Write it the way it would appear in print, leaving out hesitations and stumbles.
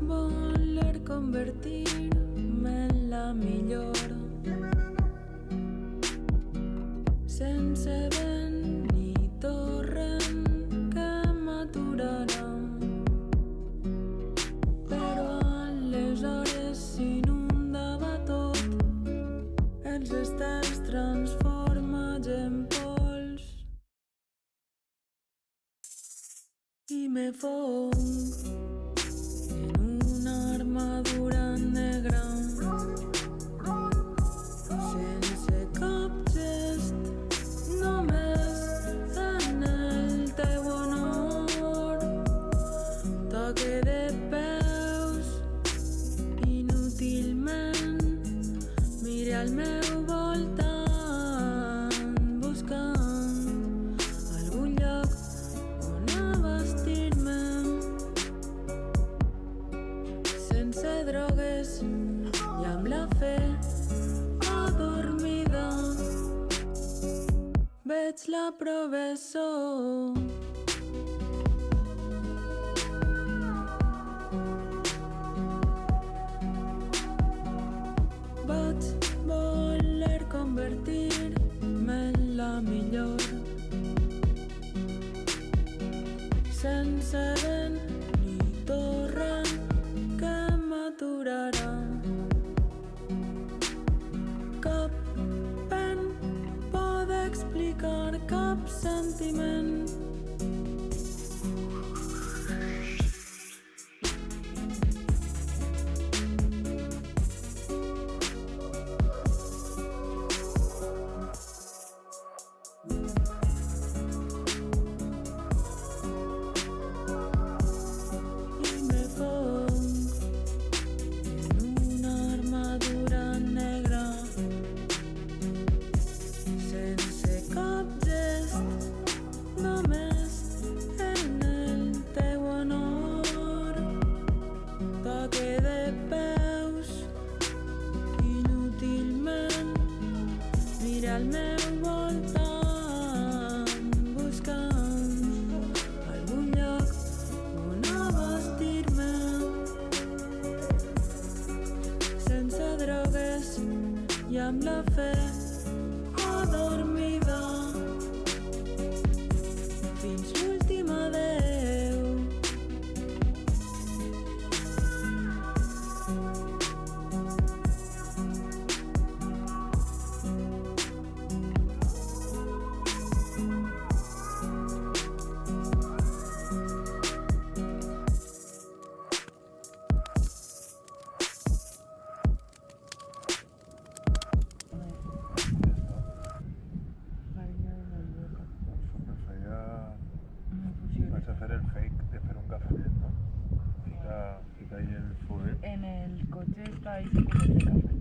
voler convertir-me en la millor, sense vent ni torrent que m'aturarà. Però aleshores s'inundava tot, els estels transformats en pols, i me fonc en una armadura negra, sense cap gest, només en el teu honor. Toque de peus, inútilment, mire al meu voltant, buscant algun lloc on abastir-me, sense drogues i amb la fe adormida. Veig la professó vaig voler convertir-me en la millor, sense vent ni torrent que m'aturarà. Cap pen pot explicar cap sentiment. I me fonc en una armadura negra, sense cap gest, només en el teu honor. Toque de peus, inútilment, mira al meu voltant, buscant algun lloc on abastir-me, sense drogues i amb la fe adormida, fins l'últim adeu. Me feia... Vaig a fer el fake de fer un cafenet, no? Fica ahí el foguet. En el coche está ahí 5 de café.